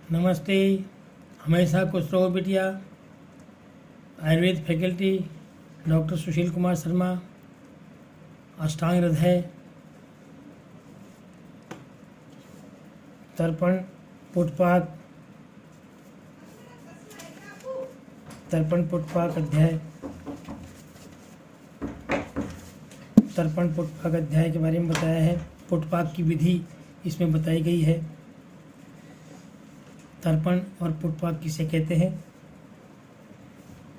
नमस्ते। हमेशा खुश रहो बिटिया। Ayurveda faculty doctor Sushil Kumar Sharma. अष्टांग हृदय, तर्पण पुटपाक, तर्पण पुटपाक अध्याय, तर्पण पुटपाक अध्याय के बारे में बताया है। पुटपाक की विधि इसमें बताई गई है। तर्पण और पुटपाक किसे कहते हैं?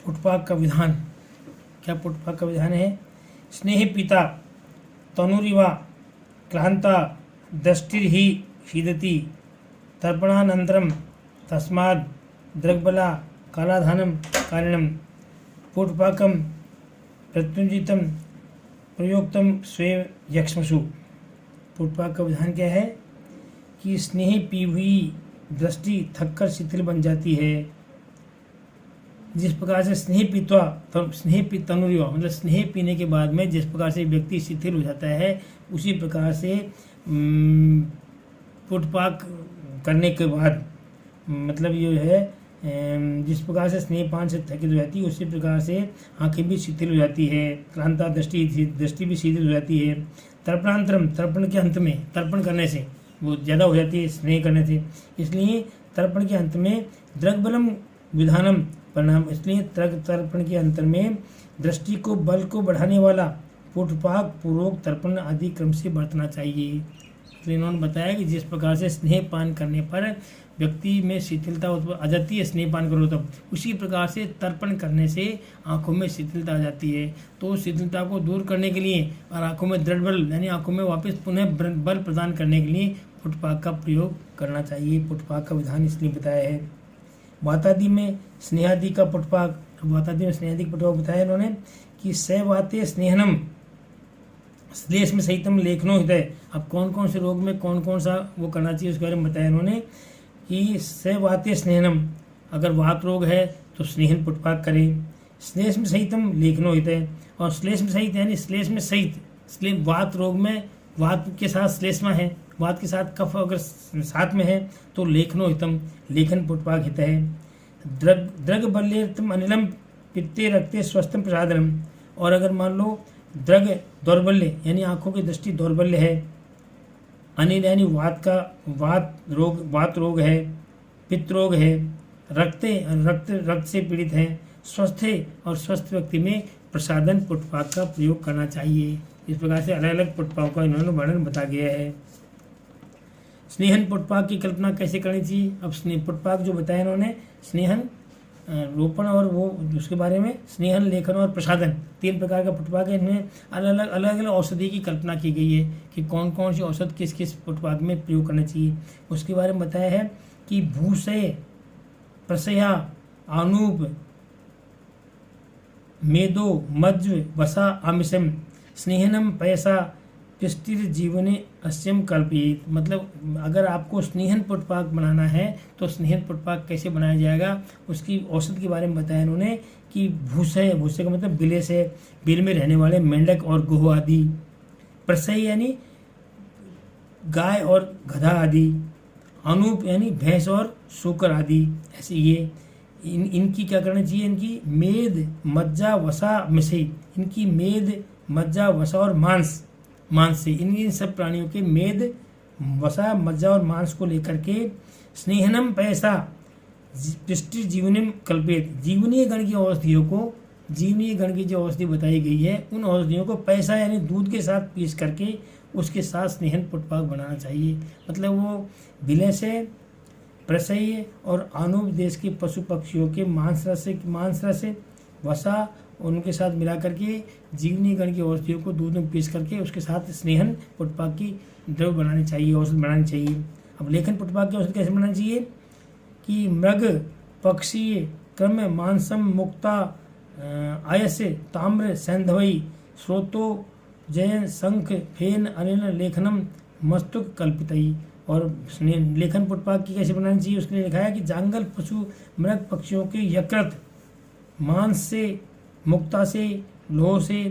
पुटपाक का विधान क्या? पुटपाक का विधान है स्नेह पिता तनुरिवा क्लांता दृष्टिर्हि शीदति तर्पणानंतरम तस्माद् दृग्बला कालाधानम कारणम पुटपाकम प्रत्युंजितम प्रयोक्तम स्वे यक्ष्मसु। पुटपाक का विधान क्या है कि स्नेह पी हुई दृष्टि थककर शिथिल बन जाती है। जिस प्रकार से स्नेह तनुरिवा मतलब स्नेह पीने के बाद में जिस प्रकार से व्यक्ति शिथिल हो जाता है, उसी प्रकार से पुटपाक करने के बाद मतलब ये है जिस प्रकार से स्नेहपान से थकित हो जाती है, उसी प्रकार से आंखें भी शिथिल हो जाती है। क्लांता दृष्टि भी शिथिल हो जाती है। तर्पणांतरम तर्पण के अंत में, तर्पण करने से वो ज़्यादा हो जाती है स्नेह करने से, इसलिए तर्पण के अंत में दृग्बलम विधानम परिणाम, इसलिए तर्पण के अंत में दृष्टि को बल को बढ़ाने वाला पुटपाक पूर्वक तर्पण आदि क्रम से बरतना चाहिए। तो इन्होंने बताया कि जिस प्रकार से स्नेह पान करने पर व्यक्ति में शिथिलता आ जाती है, स्नेह पान करो तब, उसी प्रकार से तर्पण करने से आंखों में शिथिलता आ जाती है। तो शिथिलता को दूर करने के लिए और आंखों में दृढ़ बल यानी आंखों में वापस पुनः बल प्रदान करने के लिए पुटपाक का प्रयोग करना चाहिए। पुटपाक का विधान इसलिए बताया है। वातादि में स्नेहादि का पुटपाक, वातादि में स्नेहादि का पुटपाक बताया इन्होंने कि सवाते स्नेहनम श्लेष में सहितम लेखनो हृदय। अब कौन कौन से रोग में कौन कौन सा वो करना चाहिए उसके बारे में बताया इन्होंने कि सवाते स्नेहनम, अगर वात रोग है तो स्नेहन पुटपाक करें। श्लेष में सहितम लेखनो हृदय, और श्लेष में सहित यानी श्लेष में सहित, वात रोग में वात के साथ श्लेष्मा है, वात के साथ कफ अगर साथ में है तो लेखनो हितम, लेखन पुटपाक हित है। द्रग बल्यम अनिलम पित्ते रक्ते स्वस्थम प्रसादनम, और अगर मान लो द्रग दौर्बल्य यानी आंखों की दृष्टि दौर्बल्य है, अनिल यानी वात रोग है, पित्त रोग है, रक्त से पीड़ित है, स्वस्थ है, और स्वस्थ व्यक्ति में प्रसादन पुटपाक का प्रयोग करना चाहिए। इस प्रकार से अलग अलग पुटपाक का इन्होंने वर्णन बता गया है। स्नेहन पुटपाक की कल्पना कैसे करनी चाहिए? अब पुटपाक जो बताया इन्होंने, स्नेहन रोपण और वो उसके बारे में स्नेहन लेखन और प्रसादन, 3 प्रकार का पुटपाक है। इनमें अलग अलग औषधि की कल्पना की गई है कि कौन कौन सी औषध किस किस पुटपाक में प्रयोग करना चाहिए। उसके बारे में बताया है कि भूसय प्रसया आनूप मेदो मज्व वसा आमिषम स्नेहनम पैसा पिष्टिर जीवने अस्यम कल्पित। मतलब अगर आपको स्नेहन पुटपाक बनाना है तो स्नेहन पुटपाक कैसे बनाया जाएगा, उसकी औषध के बारे में बताया इन्होंने कि भूसे का मतलब बिले से, बिल में रहने वाले मेंढक और गोह आदि, प्रसय यानी गाय और गधा आदि, अनूप यानी भैंस और सूकर आदि, ऐसे ये इनकी क्या करना चाहिए, इनकी मेद मज्जा वसा मिसे, इनकी मेद मज्जा वसा और मांस से इन सब प्राणियों के मेद वसा मज्जा और मांस को लेकर के स्नेहनम पैसा पृष्टि जीवनिम कल्पित, जीवनीय गण की औषधियों को, जीवनीय गण की जो औषधि बताई गई है उन औषधियों को पैसा यानी दूध के साथ पीस करके उसके साथ स्नेहन पुटपाक बनाना चाहिए। मतलब वो विलय से, प्रसय और आनूप देश के पशु पक्षियों के मांस रस से वसा उनके साथ मिला करके जीवनी गण की औषधियों को दूध में पीस करके उसके साथ स्नेहन पुटपाक की द्रव्य बनानी चाहिए, औषध बनानी चाहिए। अब लेखन पुटपाक की औषध कैसे बनानी चाहिए कि मृग पक्षी क्रम मांसम मुक्ता आयस्य ताम्र सैंधवई स्रोतो जयन शंख फेन अनिल लेखनम मस्तुक कल्पितई। और लेखन पुटपाक की कैसे बनानी चाहिए उसके लिए लिखा है कि जांगल पशु मृग पक्षियों के यकृत मांस से, मुक्ता से, लोह से,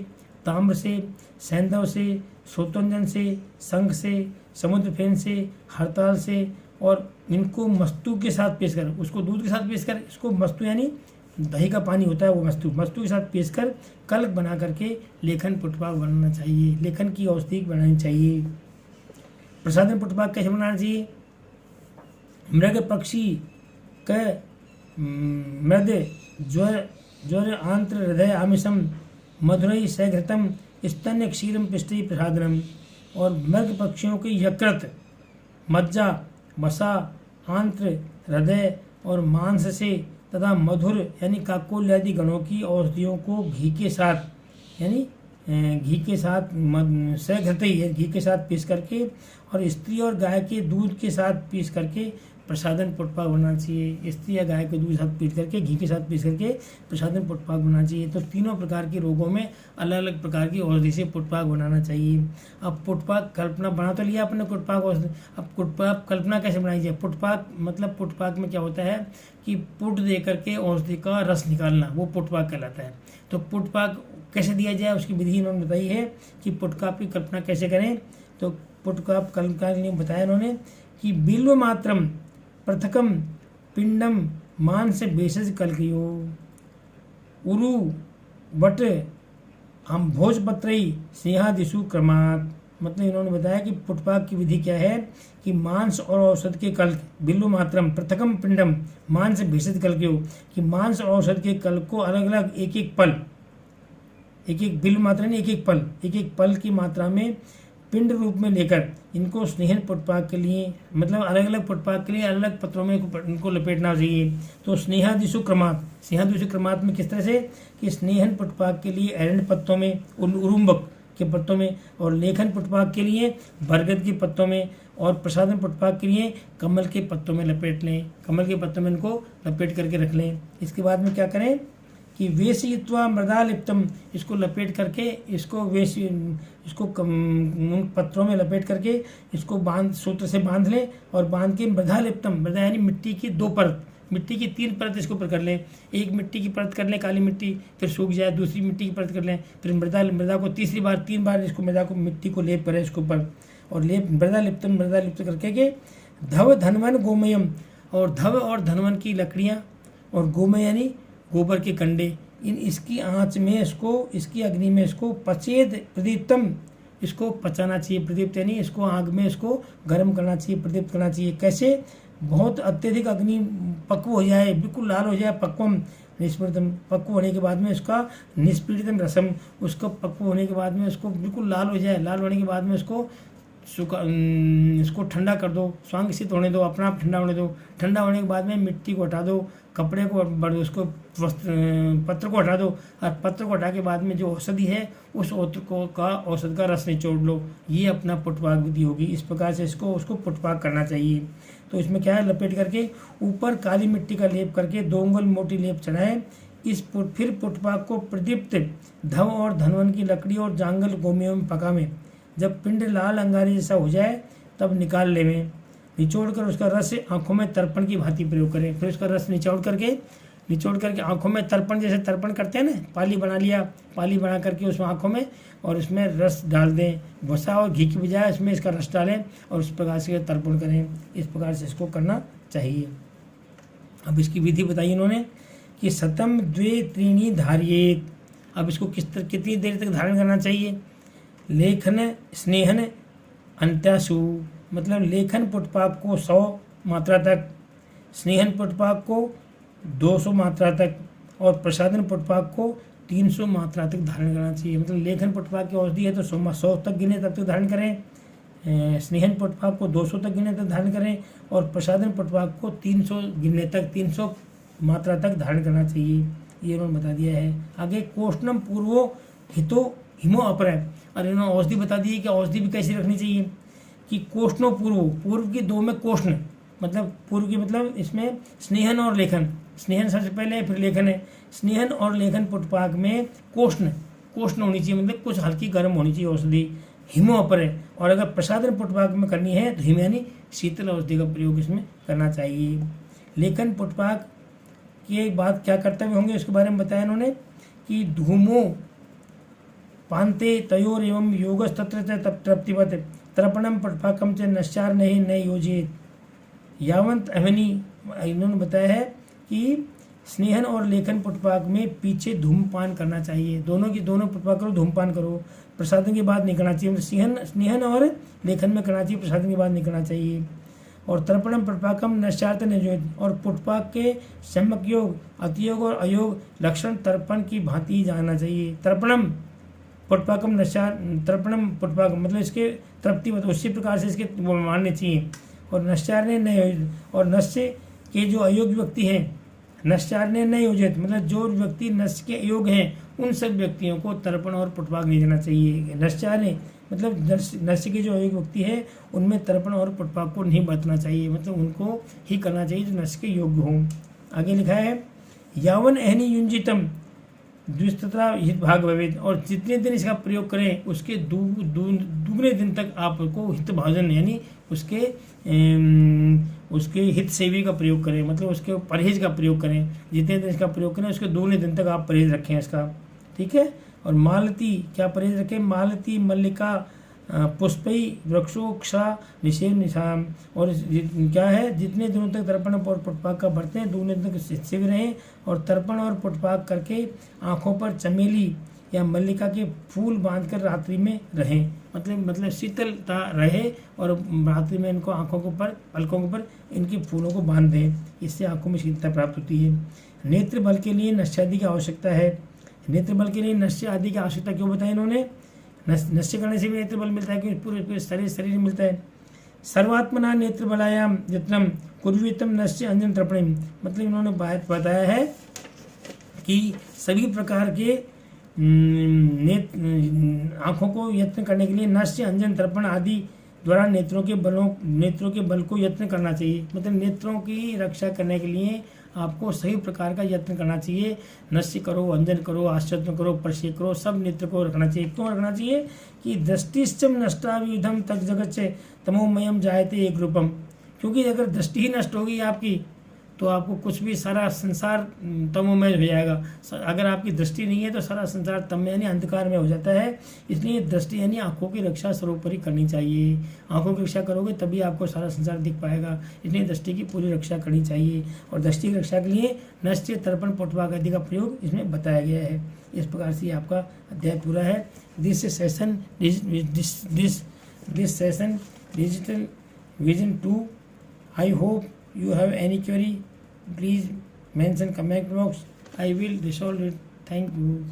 ताम्र से, सैंधव से, शोतंजन से, शंख से, समुद्र फेन से, हड़ताल से और इनको मस्तु के साथ पेश कर, उसको दूध के साथ पेश कर, इसको मस्तु यानी दही का पानी होता है वो मस्तु के साथ पेश कर कल्क बना करके लेखन पुटपाक बनाना चाहिए। लेखन की औषधि बनानी चाहिए। प्रसादन पुटपाक कैसे बनाना चाहिए? मृग पक्षी क मृद ज्वर आंत्र हृदय आमिषम मधुरई सघृतम स्तन्य क्षीरम पिष्टि प्रसादनम। और मृग पक्षियों की यकृत, मज्जा, वसा, आंत्र, हृदय और मांस से तथा मधुर यानी काकोल आदि गणों की औषधियों को घी के साथ यानी घी के साथ सघृतई घी के साथ पीस करके और स्त्री और गाय के दूध के साथ पीस करके प्रसादन पुटपाक बनाना चाहिए। स्त्री या गाय के दूध के साथ पीस करके घी के साथ पीस करके प्रसादन पुटपाक बनाना चाहिए। तो तीनों प्रकार के रोगों में अलग अलग प्रकार की औषधि से पुटपाक बनाना चाहिए। अब पुटपाक कल्पना बना तो लिया अपने पुटपाक औषधि, अब पुटपाक कल्पना कैसे बनाई जाए? पुटपाक मतलब पुटपाक में क्या होता है कि पुट दे करके औषधि का रस निकालना, वो पुटपाक कहलाता है। तो पुटपाक कैसे दिया जाए उसकी विधि इन्होंने बताई है कि पुटपाक की कल्पना कैसे करें। तो पुटपाक कल्पना के लिए बताया इन्होंने कि बिल्व मात्रम पृथकम पिंडम मांस भेषज कल्कियो उरु वट हम भोजपत्रई सिंहादिशु क्रमात्। मतलब इन्होंने बताया कि पुटपाक की विधि क्या है कि मांस और औषध के कल्क बिल्लु मात्रम पृथकम पिंडम मांस भेषज कल्कियो कि मांस और औषध के कल्क को अलग अलग एक एक पल, एक एक बिल्व मात्रा नहीं एक एक पल की मात्रा में पिंड रूप में लेकर इनको स्नेहन पुटपाक के लिए मतलब अलग अलग पुटपाक के लिए अलग अलग पत्रों में इनको लपेटना चाहिए। तो स्नेहादिशु क्रमात् में किस तरह से कि स्नेहन पुटपाक के लिए एरंड पत्तों में, उरुम्बक के पत्तों में, और लेखन पुटपाक के लिए बरगद के पत्तों में, और प्रसादन पुटपाक के लिए कमल के पत्तों में लपेट लें। कमल के पत्तों में इनको लपेट करके रख लें। इसके बाद में क्या करें कि वेशयित्वा मृदा लिप्तम इसको लपेट करके इसको पत्रों में लपेट करके इसको सूत्र से बांध लें और बांध के मृदा लिप्तम, मृदा यानी मिट्टी की 2 परत, मिट्टी की 3 परत इसके ऊपर कर लें। एक मिट्टी की परत कर लें काली मिट्टी, फिर सूख जाए दूसरी मिट्टी की परत कर लें, फिर मृदा को 3 बार इसको मिट्टी को लेप करें इसके ऊपर और मृदा लिप्त करके के धव धनवन गोमयम और धव और धनवन की लकड़ियाँ और गोमय यानी गोबर के कंडे इसकी आंच में इसकी अग्नि में इसको पचेद प्रदीप्तम इसको पचाना चाहिए। प्रदीप्त यानी इसको आग में इसको गर्म करना चाहिए, प्रदीप्त करना चाहिए। कैसे? बहुत अत्यधिक अग्नि पक्व हो जाए, बिल्कुल लाल हो जाए, पक्वम निष्पीड़ितम, पक्व होने के बाद में उसका निष्पीड़ितम रसम, उसको पक्व होने के बाद में उसको बिल्कुल लाल हो जाए, लाल होने के बाद में इसको ठंडा कर दो, स्वांगसित होने दो, अपना आप ठंडा होने दो। ठंडा होने के बाद में मिट्टी को हटा दो, कपड़े को उसको पत्र को हटा दो और पत्र को हटा के बाद में जो औषधि है उस औषध का रस निचोड़ लो। ये अपना पुटपाक विधि होगी। इस प्रकार से उसको पुटपाक करना चाहिए। तो इसमें क्या है, लपेट करके ऊपर काली मिट्टी का लेप करके 2 उंगल मोटी लेप चढ़ाएं। फिर पुटपाक को प्रदीप्त धव और धनवन की लकड़ी और जांगल गोमियों में पकावें। जब पिंड लाल अंगारे जैसा हो जाए तब निकाल लेवें। निचोड़ कर उसका रस आंखों में तर्पण की भांति प्रयोग करें। फिर उसका रस निचोड़ करके आंखों में तर्पण, जैसे तर्पण करते हैं ना, पाली बना लिया, पाली बना करके उसमें आंखों में और उसमें रस डाल दें। वसा और घी की बजाय इसमें इसका रस डालें और उस प्रकार से तर्पण करें। इस प्रकार से इसको करना चाहिए। अब इसकी विधि बताई इन्होंने कि शतम 2 त्रीणि धारियेत। अब इसको कितनी देर तक धारण करना चाहिए? लेखन स्नेहन अंत्यासु मतलब लेखन पुटपाक को 100 मात्रा तक, स्नेहन पुटपाक को 200 मात्रा तक और प्रसादन पुटपाक को 300 मात्रा तक धारण करना चाहिए। मतलब लेखन पुटपाक की औषधि है तो 100 तक गिने तब तक धारण करें, स्नेहन पुटपाक को 200 तक गिने तक धारण करें और प्रसादन पुटपाक को 300 गिनने तक 300 मात्रा तक धारण करना चाहिए। ये उन्होंने बता दिया है। आगे कोष्णम पूर्वो हितो हिमो अपरय, और इन्होंने औषधि बता दी है कि औषधि भी कैसी रखनी चाहिए कि कोष्णो पूर्व की 2 में कोष्ण मतलब पूर्व की मतलब इसमें स्नेहन और लेखन, स्नेहन सबसे पहले फिर लेखन है। स्नेहन और लेखन पुटपाक में कोष्ण होनी चाहिए, मतलब कुछ हल्की गर्म होनी चाहिए औषधि। हिमो अपर है, और अगर प्रसादन पुटपाक में करनी है तो हिम यानी शीतल औषधि का प्रयोग इसमें करना चाहिए। लेखन पुटपाक के बाद क्या कर्तव्य होंगे उसके बारे में बताया इन्होंने कि धूमो पांते तयोर एवं योगस्तत्र तृप्तिवत तर्पणम पुटपाकम च नश्चार नहीं योजित। यावंत अवनी इन्होंने बताया है कि स्नेहन और लेखन पुटपाक में पीछे धूमपान करना चाहिए, दोनों पुटपाक करो, धूमपान करो, प्रसादन के बाद नहीं करना चाहिए। मतलब स्नेहन और लेखन में करना चाहिए, प्रसादन के बाद नहीं करना चाहिए। और तर्पणम पुटपाकम नश्चार्थ नियोजित, और पुटपाक के सम्यक योग, अतियोग और अयोग लक्षण तर्पण की भांति ही जानना चाहिए। तर्पणम पुटपाकम तर्पणम पुटपाक मतलब इसके तृप्ति उसी प्रकार से इसके वो मानने चाहिए। और नश्चार्य नहीं, और नश्य के जो अयोग्य व्यक्ति हैं, नश्चार्य नहीं योजित मतलब जो व्यक्ति नश्य के अयोग्य हैं, उन सब व्यक्तियों को तर्पण और पुटपाक नहीं देना चाहिए। नश्चार्य मतलब नश्य के जो अयोग्य व्यक्ति है उनमें तर्पण और पुटपाक को नहीं बरतना चाहिए, मतलब उनको ही करना चाहिए जो नश्य के योग्य हों। आगे लिखा है यावन अहनि युंजितम द्विस्तता हित भाग भवेद, और जितने दिन इसका प्रयोग करें उसके दुगने दिन तक आपको हित भाजन यानी उसके हित सेवी का प्रयोग करें, मतलब उसके परहेज का प्रयोग करें। जितने दिन इसका प्रयोग करें उसके दुगने दिन तक आप परहेज रखें इसका, ठीक है। और मालती क्या परहेज रखें, मालती मल्लिका पुष्पई वृक्षोक्षा निषेध निशाम, और क्या है जितने दिनों तक तर्पण और पुटपाक का बरतें हैं दुगने दिन तक शिव रहें। और तर्पण और पुटपाक करके आँखों पर चमेली या मल्लिका के फूल बांधकर रात्रि में रहें, मतलब शीतलता रहे, और रात्रि में इनको आँखों के ऊपर पलकों के ऊपर इनके फूलों को बांध दें, इससे आँखों में शीतलता प्राप्त होती है। नेत्र बल के लिए नश्य आदि की आवश्यकता है। नेत्र बल के लिए नश्य आदि की आवश्यकता क्यों बताया इन्होंने, नश्य करने से भी नेत्र बल मिलता है, क्योंकि पूरे शरीर मिलता है। सर्वात्मना नेत्र बलायाम यत्नम कुर्वीतम नश्य अंजन तर्पणम, मतलब इन्होंने बात बताया है कि सभी प्रकार के आँखों को यत्न करने के लिए नश्य अंजन तर्पण आदि द्वारा नेत्रों के बल को यत्न करना चाहिए, मतलब नेत्रों की रक्षा करने के लिए आपको सही प्रकार का यत्न करना चाहिए। नश्य करो, अंजन करो, आश्चर्य करो, परिचय करो, सब नेत्र को रखना चाहिए। क्यों रखना चाहिए कि दृष्टिश्चम नष्टाविधम तक जगत से तमोमयम जायते एक रूपम, क्योंकि अगर दृष्टि ही नष्ट होगी आपकी तो आपको कुछ भी सारा संसार तमोमय हो जाएगा। अगर आपकी दृष्टि नहीं है तो सारा संसार तमोमय यानी अंधकार में हो जाता है। इसलिए दृष्टि यानी आंखों की रक्षा सर्वोपरि करनी चाहिए। आंखों की रक्षा करोगे तभी आपको सारा संसार दिख पाएगा, इसलिए दृष्टि की पूरी रक्षा करनी चाहिए। और दृष्टि की रक्षा के लिए नश्य तर्पण पुटपाक आदि का प्रयोग इसमें बताया गया है। इस प्रकार से आपका अध्याय पूरा है। This session digital vision 2। I hope you have any query. Please mention comment box. I will resolve it. Thank you.